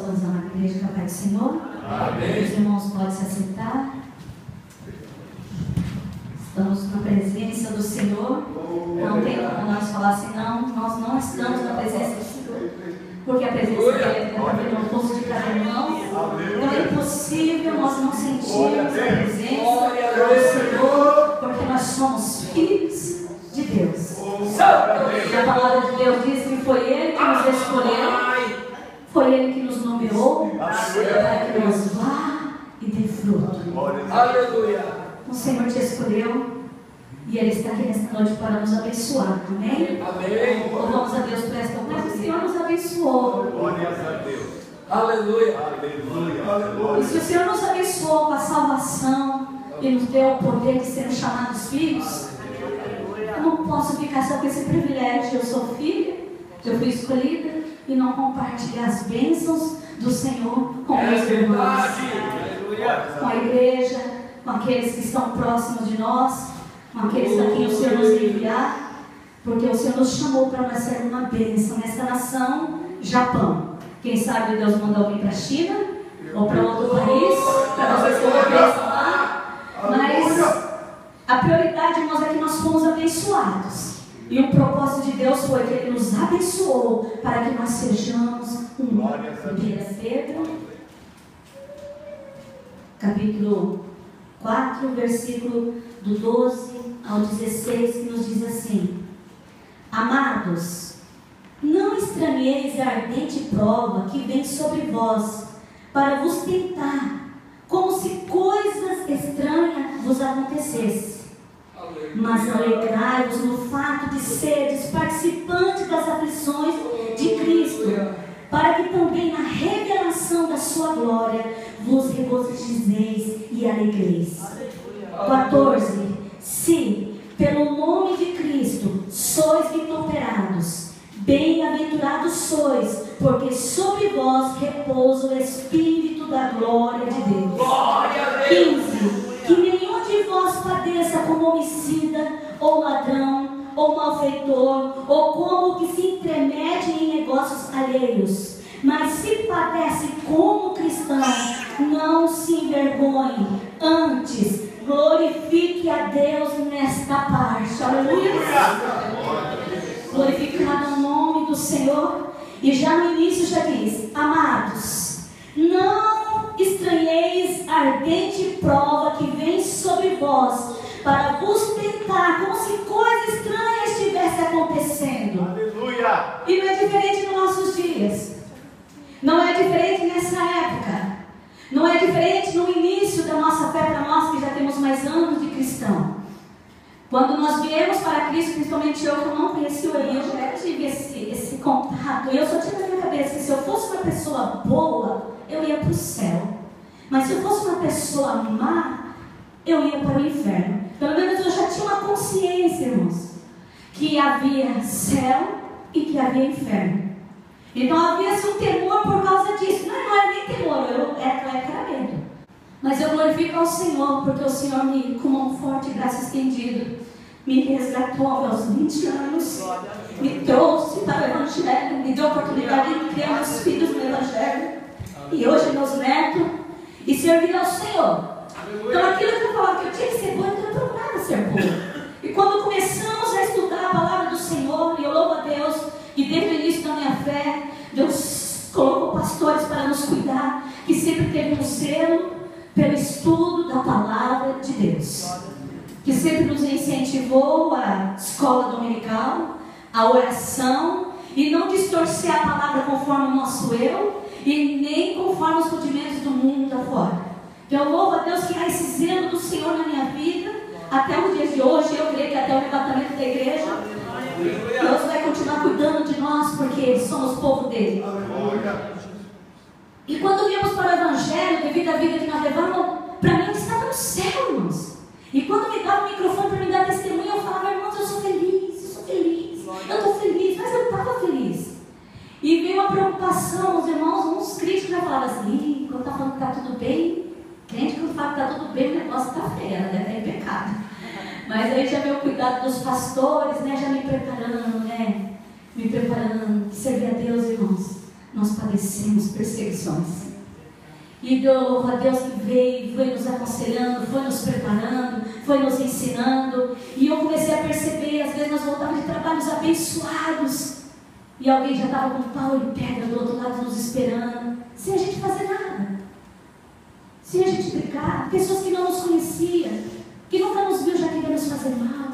possamos amar a igreja com a paz do Senhor. Amém. Os irmãos podem se assentar. Estamos na presença do Senhor. Não tem como nós falar assim, não, nós não estamos na presença do Senhor. Porque a presença dele está no posto de cada irmão. Então é impossível nós não sentirmos a presença do Senhor, porque nós somos filhos de Deus. E a palavra de Deus diz que foi Ele que nos escolheu, foi Ele que nos nomeou, para que nós vá e dê fruto. Aleluia. O Senhor te escolheu e Ele está aqui nesta noite para nos abençoar. Amém? Amém. Louvamos a Deus por esta noite. O Senhor nos abençoou. Glória a Deus. Aleluia. Aleluia. E se o Senhor nos abençoou com a salvação e nos deu o poder de sermos chamados filhos, eu não posso ficar só com esse privilégio. Eu sou filha, eu fui escolhida e não compartilhar as bênçãos do Senhor com meus irmãos, com a igreja, com aqueles que estão próximos de nós, com aqueles a quem o Senhor nos enviar, porque o Senhor nos chamou para nós ser uma bênção nessa nação, Japão. Quem sabe Deus mandou alguém para a China ou para outro país, para nós ser uma bênção lá, mas a prioridade, irmãos, é que nós fomos abençoados. E o propósito de Deus foi que Ele nos abençoou para que nós sejamos um. 1 Pedro, capítulo 4, versículo do 12 ao 16, que nos diz assim: Amados, não estranheis a ardente prova que vem sobre vós, para vos tentar, como se coisas estranhas vos acontecessem. Mas alegrai-vos no fato de seres participantes das aflições de Cristo, para que também na revelação da sua glória vos regozijeis e alegreis. 14. Se, pelo nome de Cristo, sois vituperados, bem-aventurados sois, porque sobre vós repousa o Espírito da glória de Deus. 15. Que nenhum de vós padeça como homicida, ou ladrão, ou malfeitor, ou como que se intromete em negócios alheios. Mas se padece como cristão, não se envergonhe, antes glorifique a Deus nesta parte. Aleluia! Glorificado o nome do Senhor. E já no início já diz: Amados, não estranheis a ardente prova que vem sobre vós, para vos tentar, como se coisa estranha estivesse acontecendo. Aleluia. E não é diferente nos nossos dias. Não é diferente nessa época. Não é diferente no início da nossa fé, para nós que já temos mais anos de cristão. Quando nós viemos para Cristo, principalmente eu que não conheci o Eli, eu já tive esse contato. E eu só tinha na minha cabeça que se eu fosse uma pessoa boa, eu ia para o céu. Mas se eu fosse uma pessoa má, eu ia para o inferno. Pelo menos eu já tinha uma consciência, irmãos, que havia céu e que havia inferno. Então havia-se um temor por causa disso. Não era nem temor, era medo. Mas eu glorifico ao Senhor, porque o Senhor me, com mão forte e braço estendido, me resgatou aos 20 anos, me trouxe para o Evangelho, me deu a oportunidade de criar meus filhos no Evangelho, e hoje meus netos, e servir ao Senhor. Então aquilo que eu falava que eu tinha que ser boa, então eu procurava ser boa. E quando começamos a estudar a palavra do Senhor, e eu louvo a Deus, que desde o início da minha fé, Deus colocou pastores para nos cuidar, que sempre teve um zelo pelo estudo da palavra de Deus, que sempre nos incentivou a escola dominical, a oração, e não distorcer a palavra conforme o nosso eu, e nem conforme os rudimentos do mundo da fora. Então eu louvo a Deus que há esse zelo do Senhor na minha vida, até os dias de hoje. Eu creio que até o levantamento da igreja, Deus vai continuar cuidando de nós, porque somos povo dele. E quando viemos para o Evangelho, devido à vida que nós levamos, para mim eu estava no céu, irmãos. E quando me dava o microfone para me dar testemunho, eu falava: irmãos, eu sou feliz, eu estou feliz, mas eu estava feliz. E veio uma preocupação, os irmãos, uns críticos já falavam assim: quando está falando que está tudo bem, crente que fala que está tudo bem, o negócio está feio, ela deve estar em pecado. Mas aí já veio o cuidado dos pastores, né, já me preparando, servir a Deus, irmãos. nós padecemos perseguições. E eu louvo a Deus que veio, foi nos aconselhando, foi nos preparando, foi nos ensinando. E eu comecei a perceber, às vezes nós voltávamos de trabalhos abençoados e alguém já estava com pau e pedra do outro lado nos esperando, sem a gente fazer nada, sem a gente brigar. Pessoas que não nos conheciam, que nunca nos viu, já queriam nos fazer mal.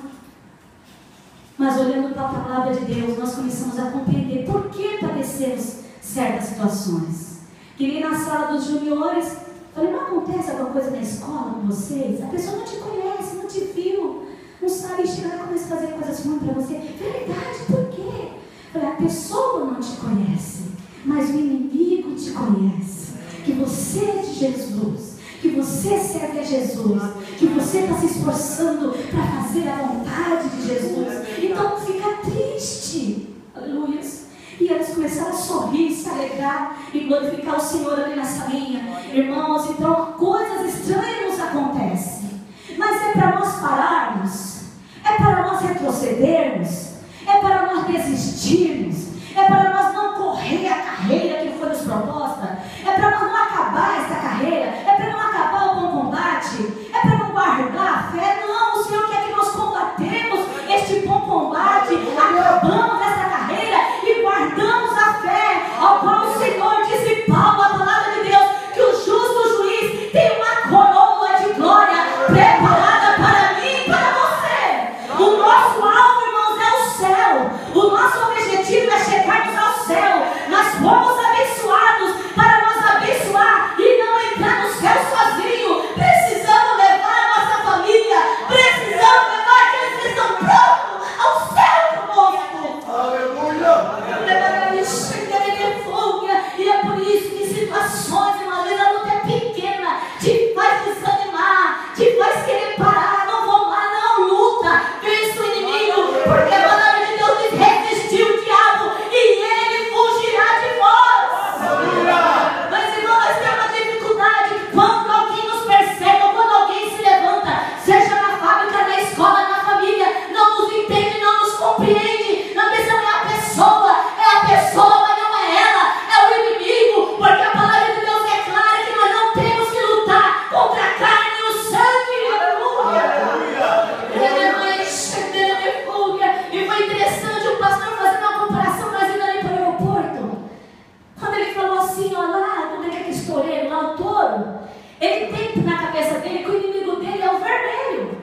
Mas olhando para a palavra de Deus, nós começamos a compreender por que padecemos certas situações. Que nem na sala dos juniores, falei, não acontece alguma coisa na escola com vocês? A pessoa não te conhece, não te viu, não sabe chegar e começa a fazer coisas ruins para você. Verdade, por quê? Falei, a pessoa não te conhece, mas o inimigo te conhece. Que você é de Jesus, que você serve a Jesus, que você está se esforçando para fazer a vontade de Jesus. Então não fica triste. Aleluia. E eles começaram a sorrir, se alegrar e glorificar o Senhor ali na salinha. Irmãos, então coisas estranhas nos acontecem. Mas é para nós pararmos, é para nós retrocedermos, é para nós desistirmos, é para nós não correr a carreira que foi nos proposta, é para nós não acabar essa carreira, é para não acabar o bom combate, é para não guardar a fé. Não, o Senhor quer que nós combatemos este bom combate, acabamos essa carreira e guardamos a fé, ao qual o Senhor disse, Paulo, a palavra de Deus, que o justo juiz tem uma coroa de glória preparada para mim e para você. O nosso alvo, irmãos, é o céu. O nosso objetivo é chegarmos ao céu. Nós fomos abençoados para nos abençoar e não entrar no céu sozinho. Precisamos levar a nossa família, precisamos levar aqueles que estão prontos ao céu conosco. Aleluia! E é por isso que situações, uma vez a luta é pequena, te faz desanimar, te faz querer parar, não vou lá, não, luta, vence o inimigo, porque a palavra de Deus diz, resistir o diabo e ele fugirá de vós. Aleluia! Mas irmão, nós temos uma dificuldade, quando alguém nos persegue, ou quando alguém se levanta, seja na fábrica, na escola, na família, não nos entende, não nos compreende, não pensamos é a pessoa, mas não é ela, é o inimigo, porque a palavra de Deus é clara que nós não temos que lutar contra a carne e o sangue. Aleluia! E foi interessante o pastor fazendo uma comparação, nós indo ali para o aeroporto, quando ele falou assim, ó, lá, como é que é aquele toureiro, lá o touro, ele tem na cabeça dele que o inimigo dele é o vermelho.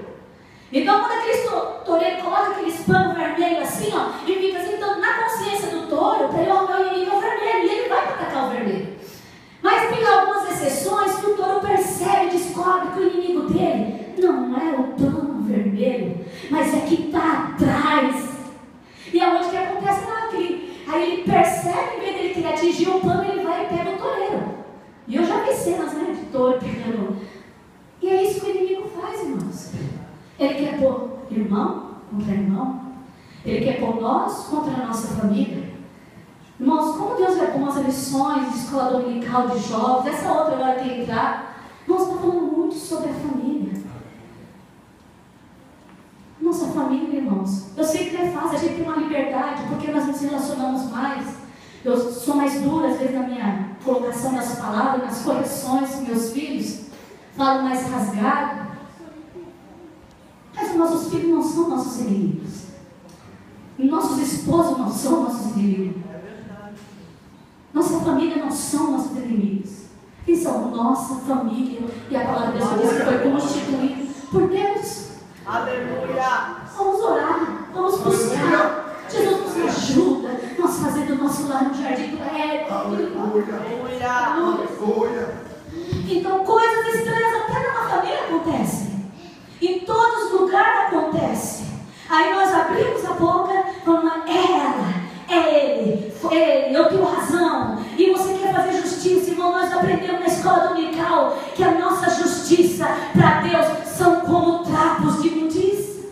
Então quando aquele toureiro coloca aqueles panos vermelhos assim, ó, e fica assim, então na consciência do touro, para ele, ó, meu inimigo é o vermelho, e ele vai para atacar o vermelho. Mas tem algumas exceções que o touro percebe e descobre que o inimigo dele não é o pano vermelho, mas é que está atrás. E é onde que acontece lá, aí ele percebe, em vez de ele querer atingir o pano, ele vai e pega o toureiro. E eu já vi cenas, né, de touro pegando. E é isso que o inimigo faz, irmãos. Ele quer pôr irmão contra irmão. Ele quer pôr nós contra a nossa família. Irmãos, como Deus é bom, as lições de escola dominical de jovens, essa outra agora que entrar, nós estamos falando muito sobre a família. Nossa família, irmãos. Eu sei que não é fácil, a gente tem uma liberdade, porque nós nos relacionamos mais. Eu sou mais dura, às vezes, na minha colocação das palavras, nas correções com meus filhos. Falo mais rasgado. Mas nossos filhos não são nossos inimigos. Nossos esposos não são nossos inimigos. Nossa família não são nossos inimigos. Eles são nossa família. E a palavra de Deus diz que foi constituída por Deus. Aleluia! Vamos orar, vamos buscar. Jesus nos ajuda. Nós fazendo o nosso lar no jardim do Éden. Aleluia! Aleluia! Então coisas estranhas até na família acontecem. Em todos os lugares acontece. Aí nós abrimos a boca, falando, é ela, é ele, eu tenho razão. E você quer fazer justiça, irmão? Nós aprendemos na escola dominical que a nossa justiça para Deus são como trapos de imundícia.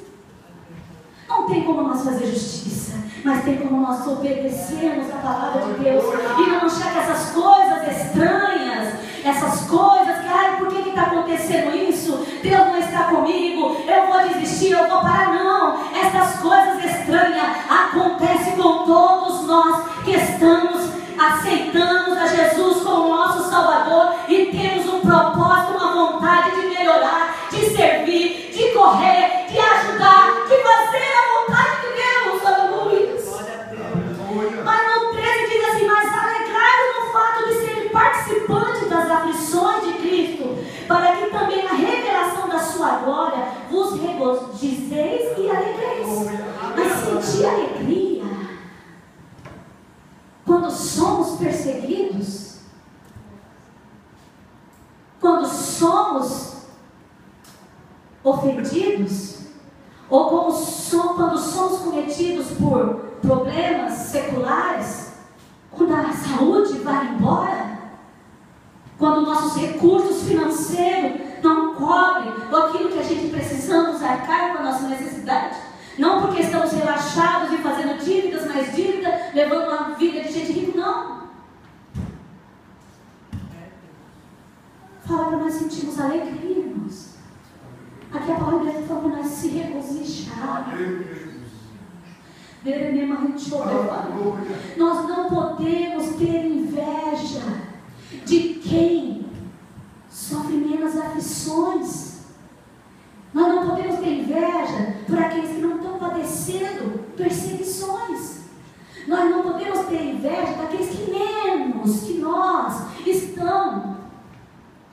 Não tem como nós fazer justiça, mas tem como nós obedecermos a palavra de Deus e não achar que essas coisas estranhas, essas coisas que, ai, por que está acontecendo isso? Deus não está comigo, eu vou desistir, eu vou parar. Não, essas coisas estranhas acontecem com todos nós que estamos aceitando propósito, uma vontade de melhorar, de servir, de correr, de ajudar, de fazer a vontade de Deus. Aleluia. Mas no 13 diz assim: mas alegrai-vos no fato de serem participantes das aflições de Cristo, para que também na revelação da sua glória vos regozijeis e alegreis. Mas sentir alegria quando somos perseguidos, quando somos ofendidos, ou quando somos cometidos por problemas seculares, quando a saúde vai embora, quando nossos recursos financeiros não cobrem aquilo que a gente precisamos arcar com a nossa necessidade, não porque estamos relaxados e fazendo dívidas, mais dívida, levando uma vida de gente rica, não. Fala para nós sentirmos alegria, irmãos. Aqui a palavra fala para nós se regozijar. Nós não podemos ter inveja de quem sofre menos aflições. Nós não podemos ter inveja por aqueles que não estão padecendo perseguições. Nós não podemos ter inveja daqueles que menos que nós estão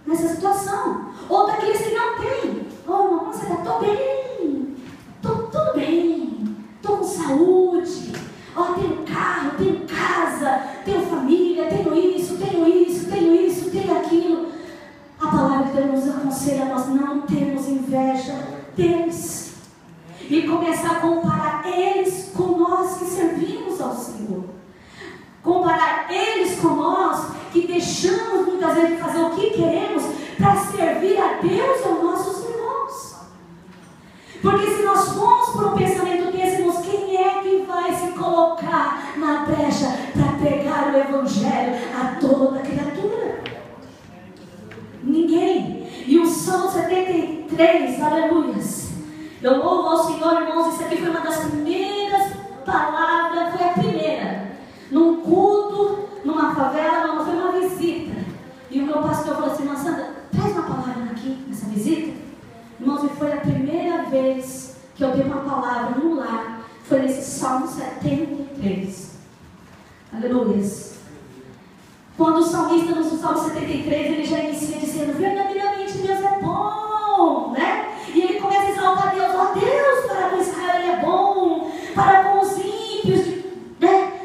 nessa situação. Ou daqueles que não têm. Oh, nossa, estou bem. Estou tudo bem. Estou com saúde. Oh, tenho carro, tenho casa, tenho família, tenho isso, tenho aquilo. A palavra de Deus nos aconselha a nós não termos inveja deles e começar a comparar eles com nós que servimos ao Senhor. Comparar eles com nós que deixamos muitas vezes de fazer o que queremos para servir a Deus e aos nossos irmãos. Porque se nós formos por um pensamento desse, irmãos, quem é que vai se colocar na brecha para pregar o Evangelho a toda criatura? Ninguém. E o Salmo 73, aleluias. Eu louvo ao Senhor, irmãos. Isso aqui foi uma das primeiras palavras, foi a primeira. Num culto, numa favela, não foi uma visita. E o meu pastor falou assim: Sandra, traz uma palavra aqui nessa visita. Irmãos, e foi a primeira vez que eu dei uma palavra no lar. Foi nesse Salmo 73. Aleluias. Quando o salmista no Salmo 73, ele já inicia dizendo: verdadeiramente Deus é bom, né? E ele começa a exaltar Deus: ó Deus, para com Israel ele é bom, para com os ímpios,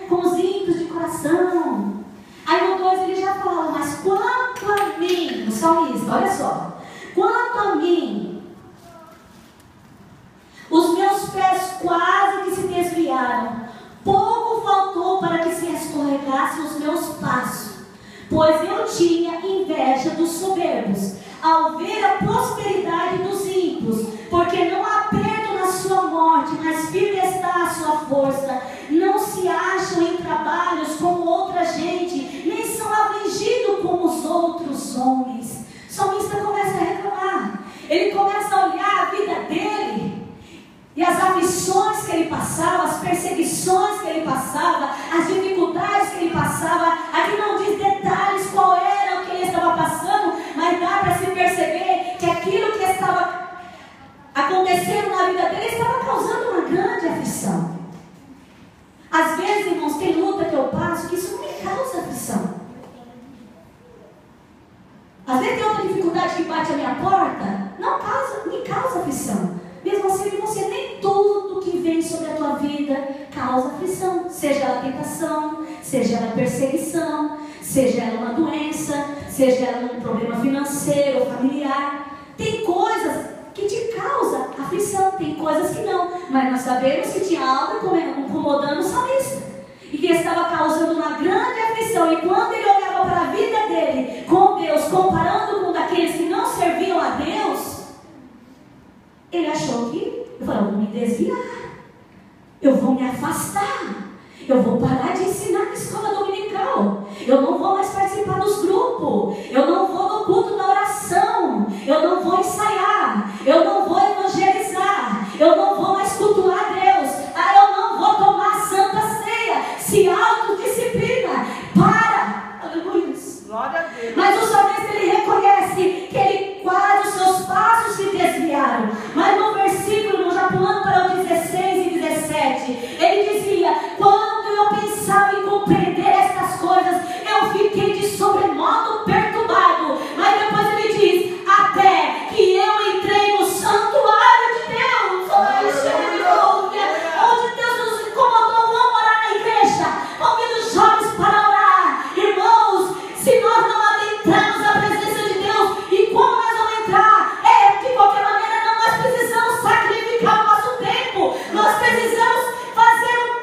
com os ímpios de coração. Aí no 2 ele já fala: mas quanto a mim, o salmista, olha só, quanto a mim, os meus pés quase que se desviaram, pouco faltou para que se escorregassem os meus passos. Pois eu tinha inveja dos soberbos, ao ver a prosperidade dos ímpios, porque não há perto na sua morte, mas firme está a sua força. Não se acham em trabalhos como outra gente, nem são afligidos como os outros homens. O salmista começa a reclamar, ele começa a olhar a vida dele, e as aflições que ele passava, as perseguições que ele passava, as dificuldades que ele passava. Aqui não diz detalhes qual era o que ele estava passando, mas dá para se perceber que aquilo que estava acontecendo na vida dele estava causando uma grande aflição. Às vezes, irmãos, tem luta que eu passo que isso não me causa aflição. Às vezes tem outra dificuldade que bate a minha porta, me causa aflição. Mesmo assim, você nem tudo que vem sobre a tua vida causa aflição. Seja ela tentação, seja ela perseguição, seja ela uma doença, seja ela um problema financeiro ou familiar. Tem coisas que te causam aflição, tem coisas que não. Mas nós sabemos que tinha algo incomodando o salmista e que estava causando uma grande aflição. E quando ele olhava para a vida dele com Deus, comparando com daqueles que não serviam a Deus, ele achou que eu vou me desviar, eu vou me afastar, eu vou parar de ensinar na escola dominical, eu não vou mais participar dos grupos, eu não vou no culto da oração, eu não vou ensaiar, eu não vou evangelizar, eu não vou mais cultuar Deus, eu não vou tomar a Santa Ceia. Se autodisciplina, para, aleluia. Mas o salmista ele reconhece parece que ele quase, os seus passos se desviaram. Mas no versículo, já pulando para o 16 e 17, ele dizia: quando eu pensava em compreender estas coisas, eu fiquei de sobremodo perturbado. Mas depois ele diz: até que eu entrei no santuário de Deus. Onde Deus nos incomodou, vamos orar na igreja. Convido os jovens para orar. Irmãos, se nós não adentrarmos a presença de Deus, e como nós vamos entrar? De qualquer maneira, não, nós precisamos sacrificar o nosso tempo. Nós precisamos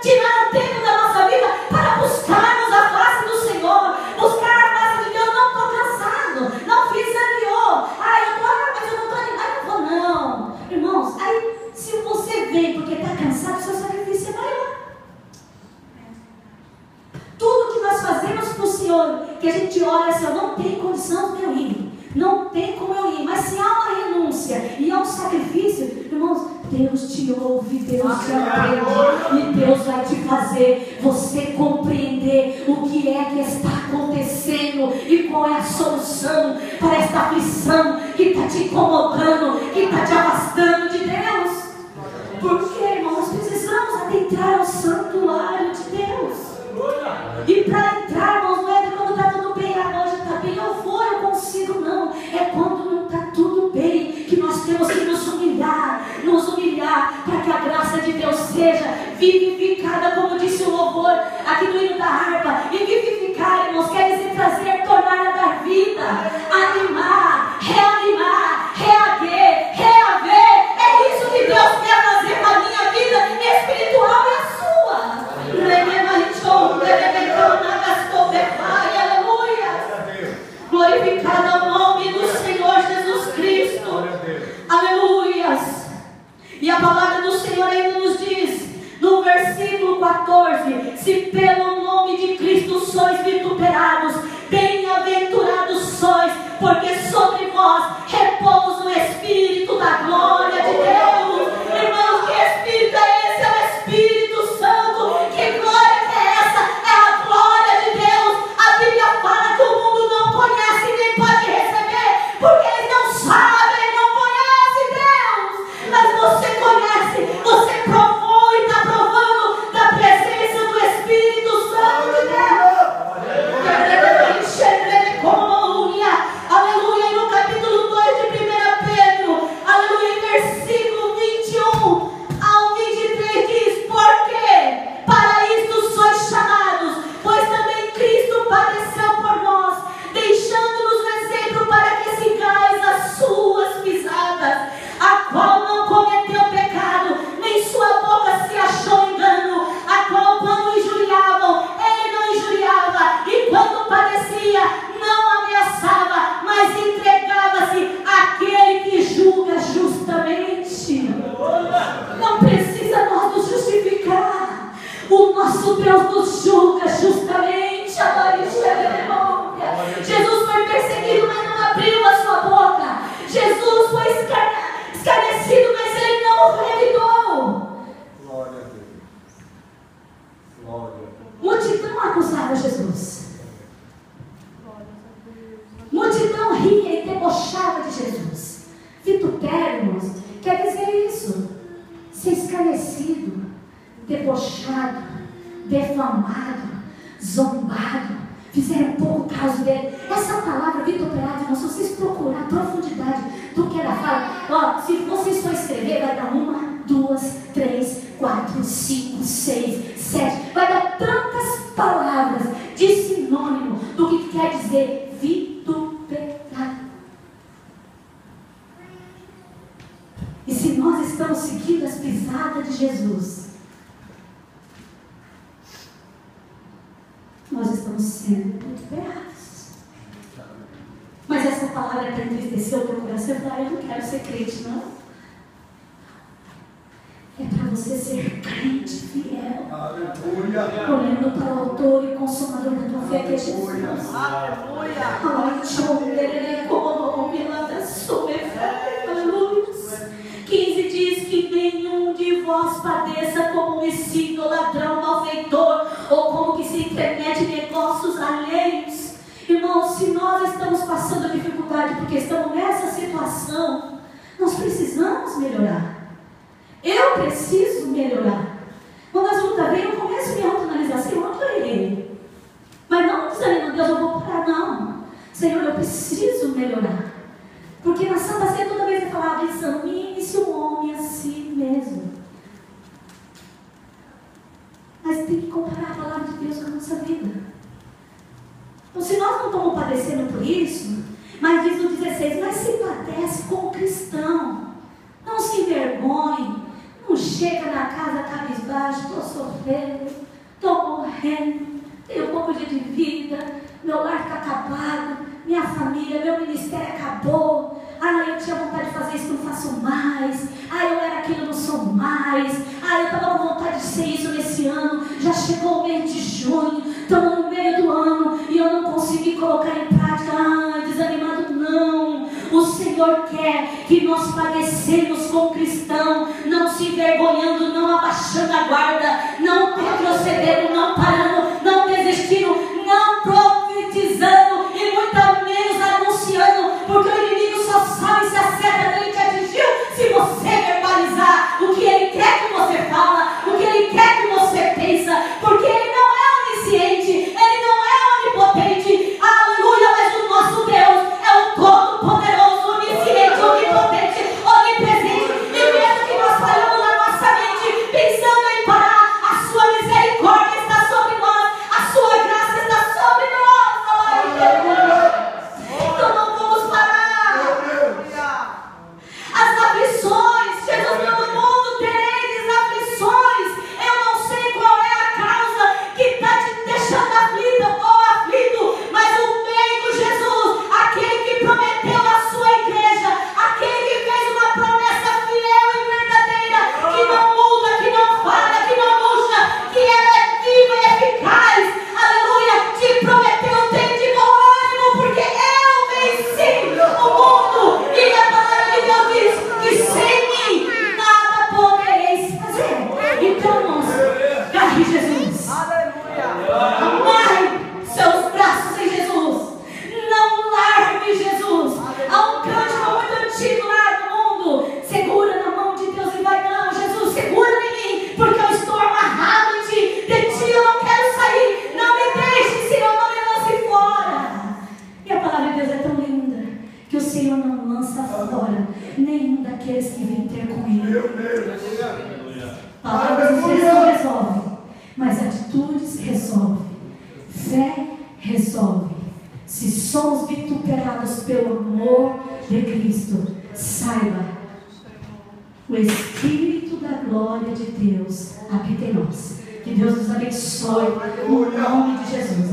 tirar um tempo da nossa vida para buscarmos a face do Senhor, buscar a face de Deus. Não estou cansado, não fiz anterior. Mas eu não estou animado, não vou não. Irmãos, aí se você vem porque está cansado, seu sacrifício é maior. Tudo que nós fazemos para o Senhor, que a gente olha assim, não tem condição de eu ir, não tem como eu ir, mas se há uma renúncia e há um sacrifício, irmãos, Deus te ouve, Deus te atende, e Deus vai te fazer você compreender o que é que está acontecendo e qual é a solução para esta aflição que está te incomodando, que está te afastando de Deus. Porque, irmãos, precisamos adentrar ao santuário de Deus. E para entrarmos, não é quando está tudo bem, hoje está bem, eu vou, eu consigo, não. É quando não está tudo bem, que nós temos que nos humilhar, para que a graça de Deus seja vivificada, como disse o louvor aqui no hino da harpa. E vivificar, irmãos, quer dizer trazer, tornar a dar vida, animar, reanimar, reaver. É isso que Deus quer fazer com a minha vida espiritual e a sua. Aleluia. Glorificado o nome do Senhor Jesus Cristo. Aleluias. E a palavra do Senhor ainda nos diz, no versículo 14: se pelo nome de Cristo sois vituperados, bem-aventurados sois, porque sobre vós repousa o Espírito da glória de Deus. Irmãos, que Espírito é esse? É o Espírito Santo. Que glória que é essa? É a glória de Deus. A Bíblia fala que o mundo não conhece e nem pode receber, porque eles não sabem, não conhecem Deus. Mas você conhece, você provou e está provando da presença do Espírito Santo de Deus. Aleluia. E no capítulo 2 de 1 Pedro, aleluia, versículo 21 ao 23 diz: porque para isto sois chamados, pois também Cristo padeceu por nós, deixando-nos um exemplo para que sigais as suas pisadas, a qual não cometeu pecado, nem sua boca se achou engano, a qual quando injuriavam, ele não injuriava, e quando padecia, não ameaçava, mas entregava-se àquele que julga justamente. Não precisa nós nos justificar, o nosso Deus nos julga justamente. Jesus foi perseguido, mas não abriu a sua boca. Jesus foi escarnecido, mas ele não o revidou. Glória a Deus. Glória a Deus. Multidão acusava Jesus. Multidão ria e debochava de Jesus. Vitupérrimos quer dizer isso: ser escarnecido, debochado, defamado, zombado. Fizeram pouco caso dele. Essa palavra vituperado, irmãos, se vocês procurar a profundidade do que ela fala, se vocês for escrever, vai dar 1, 2, 3, 4, 5, 6, 7. Vai dar tantas palavras de sinônimo do que quer dizer vituperado. E se nós estamos seguindo as pisadas de Jesus, nós estamos sendo vituperados. Mas essa palavra é para entristecer o teu coração. Eu não quero ser crente, não. É para você ser crente fiel. Aleluia. Olhando para o autor e consumador da tua fé, que é Jesus. Aleluia. Aleluia. 15 diz que nenhum de vós padeça como homicida, ladrão, malfeitor, ou como que se intermete em negócios alheios. Irmãos, se nós estamos passando dificuldade porque estamos nessa situação, nós precisamos melhorar. Eu preciso melhorar. Quando as lutas vêm, eu começo a me autoanalisar. Senhor, onde eu errei? Mas não desanimando, Deus, eu vou parar, não. Senhor, eu preciso melhorar. Porque na Santa Ceia toda vez eu falava, examine-se o homem a si mesmo. Mas tem que comparar a palavra de Deus com a nossa vida. Então, se nós não estamos padecendo por isso, mas diz o 16, mas se padece como cristão, não se envergonhe, não chega na casa cabisbaixo, estou sofrendo, estou morrendo, tenho pouco dia de vida, meu lar está acabado, minha família, meu ministério acabou, eu tinha vontade de fazer isso, não faço mais, eu era aquilo, não sou mais, eu estava com vontade de ser isso nesse ano, já chegou o mês de junho, estamos no meio do ano, e eu não consegui colocar em prática, desanimado não. O Senhor quer que nós padecemos como cristão, não se envergonhando, não abaixando a guarda, não retrocedendo, não parando, não desistindo, não profetizando e muito menos anunciando, porque o inimigo só sabe se a seta dele te atingiu se você verbalizar o que ele quer que você fala, o que ele quer que você pensa, porque ele não é onisciente, ele não é onipotente, aleluia, mas o nosso Deus é o todo-poderoso, onisciente, onipotente, onipresente, e mesmo que nós falhamos na nossa mente, pensando em parar, a sua misericórdia está sobre nós, a sua graça está sobre nós, aleluia. Então não vamos parar. As aflições, Jesus falou, no mundo tereis aflições. Eu não sei qual é a causa que está te deixando aflita ou aflito, mas o meio Jesus, aquele que prometeu a sua igreja, aquele que fez uma promessa fiel e verdadeira, que não muda, que não falha, que não murcha, que ela é viva e eficaz, aleluia, te prometeu, tem de bom ânimo, porque eu venci o mundo, e a palavra de Deus diz que sem mim nada podereis fazer. Então, irmãos, carre Jesus, amai seus braços em Jesus, não largue Jesus. Há um cântico muito antigo lá no mundo, segura na mão de Deus e vai, não, Jesus, segura em mim, porque eu estou amarrado em ti, de ti eu não quero sair, não me deixe, Senhor, não me lance fora. E a palavra de Deus é tão linda, que o Senhor não lança fora nenhum daqueles que vêm ter com Ele. Palavras não resolvem, mas atitudes resolvem, fé resolve. Se somos vituperados pelo amor de Cristo, saiba, o Espírito da glória de Deus habita em nós. Que Deus nos abençoe, no nome de Jesus.